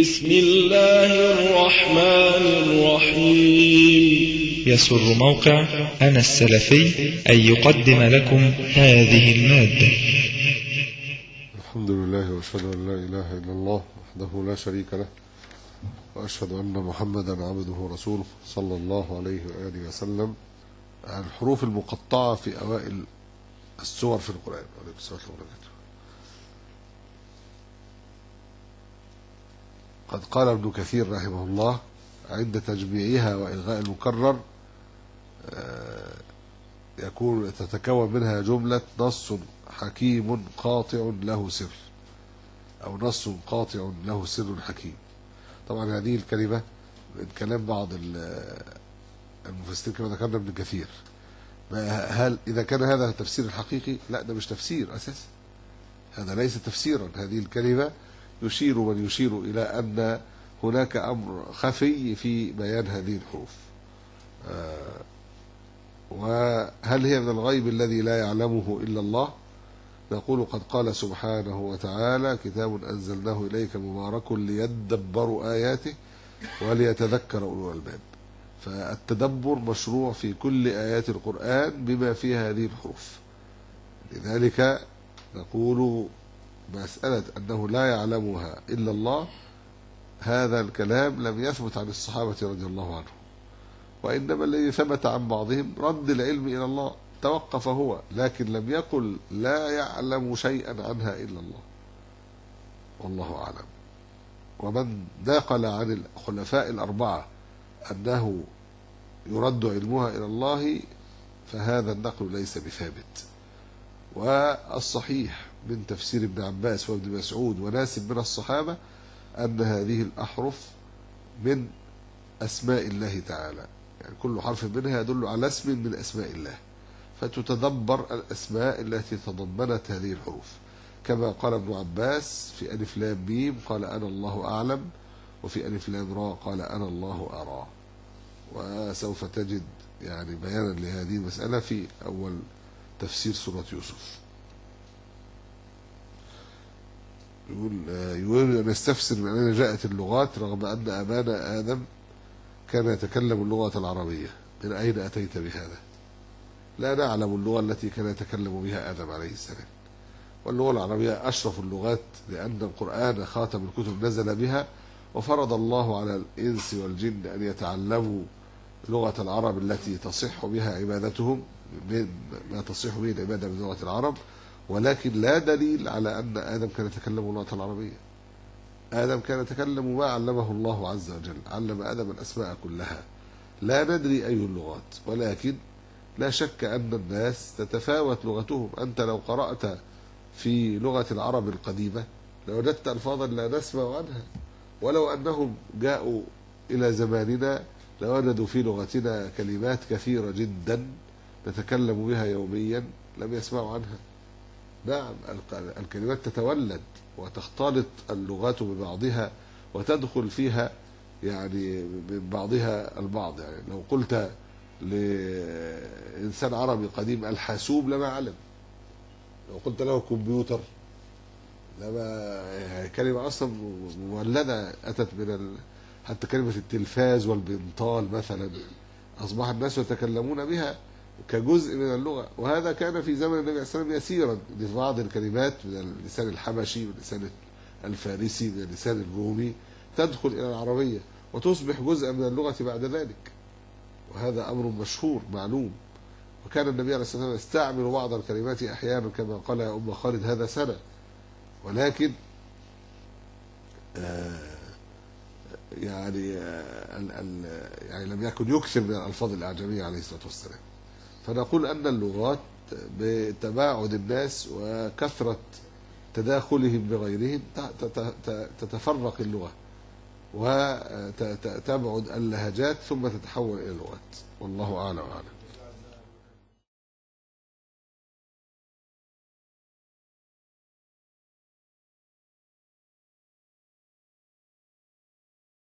بسم الله الرحمن الرحيم. يسر موقع أنا السلفي أن يقدم لكم هذه المادة. الحمد لله وأشهد أن لا إله إلا الله وحده لا شريك له، وأشهد أن محمدا عبده ورسوله صلى الله عليه وآله وسلم. الحروف المقطعة في أوائل السور في القرآن. وعليكم السلام ورحمة الله وبركاته. قد قال ابن كثير رحمه الله عند تجميعها وإلغاء المكرر تتكون منها جملة نص حكيم قاطع له سر، أو نص قاطع له سر حكيم. طبعا هذه الكلمة من كلام بعض المفسرين كما ذكرنا ابن كثير. هل إذا كان هذا التفسير الحقيقي؟ لا، ده مش تفسير أساسا، هذا ليس تفسيرا. هذه الكلمة يشير من يشير إلى أن هناك أمر خفي في بيان هذه الحروف. وهل هي من الغيب الذي لا يعلمه إلا الله؟ نقول قد قال سبحانه وتعالى: كتاب أنزلناه إليك مبارك ليدبروا آياته وليتذكر أولو الألباب. فالتدبر مشروع في كل آيات القرآن بما فيها هذه الحروف. لذلك نقول مسألة أنه لا يعلمها إلا الله، هذا الكلام لم يثبت عن الصحابة رضي الله عنهم، وإنما الذي ثبت عن بعضهم رد العلم إلى الله، توقف هو، لكن لم يقل لا يعلم شيئا عنها إلا الله، والله أعلم. ومن نقل عن الخلفاء الأربعة أنه يرد علمها إلى الله فهذا النقل ليس بثابت. والصحيح من تفسير ابن عباس وابن مسعود وناس من الصحابة أن هذه الأحرف من أسماء الله تعالى، يعني كل حرف منها يدل على اسم من أسماء الله، فتتدبر الأسماء التي تضمنت هذه الحروف. كما قال ابن عباس في ألف لام ميم قال أنا الله أعلم، وفي ألف لام را قال أنا الله أرى. وسوف تجد يعني بيانا لهذه المسألة في أول تفسير سورة يوسف. يقول أن يستفسر من أين جاءت اللغات رغم أن أبانا آدم كان يتكلم اللغة العربية، من أين أتيت بهذا؟ لا نعلم اللغة التي كان يتكلم بها آدم عليه السلام، واللغة العربية أشرف اللغات، لأن القرآن خاتم الكتب نزل بها، وفرض الله على الإنس والجن أن يتعلموا لغة العرب التي تصح بها عبادتهم، ما تصح به العبادة بلغة العرب. ولكن لا دليل على أن آدم كان يتكلم اللغة العربية. آدم كان يتكلم ما علمه الله عز وجل، علم آدم الأسماء كلها، لا ندري أي اللغات، ولكن لا شك أن الناس تتفاوت لغتهم. أنت لو قرأت في لغة العرب القديمة لوجدت ألفاظا لا نسمع عنها، ولو أنهم جاءوا إلى زماننا لوجدوا في لغتنا كلمات كثيرة جدا نتكلم بها يوميا لم يسمعوا عنها. نعم، الكلمات تتولد وتختلط اللغات ببعضها وتدخل فيها يعني من بعضها البعض. يعني لو قلت لإنسان عربي قديم الحاسوب لما علم، لو قلت له كمبيوتر لما كلمة أصلا مولدة أتت من حتى كلمة التلفاز والبنطال مثلا أصبح الناس يتكلمون بها كجزء من اللغة. وهذا كان في زمن النبي صلى الله عليه وسلم يسيرا، لبعض الكلمات من اللسان الحبشي، من اللسان الفارسي، من اللسان الرومي تدخل إلى العربية وتصبح جزءا من اللغة بعد ذلك، وهذا أمر مشهور معلوم. وكان النبي عليه الصلاة والسلام يستعمل بعض الكلمات أحيانا كما قال يا أم خالد هذا سنة، ولكن يعني لم يكن يكثر من الألفاظ الأعجمية عليه الصلاة والسلام. فنقول أن اللغات بتباعد الناس وكثرة تداخلهم بغيرهم تتفرق اللغة وتبعد اللهجات ثم تتحول إلى لغات، والله أعلم وأعلم.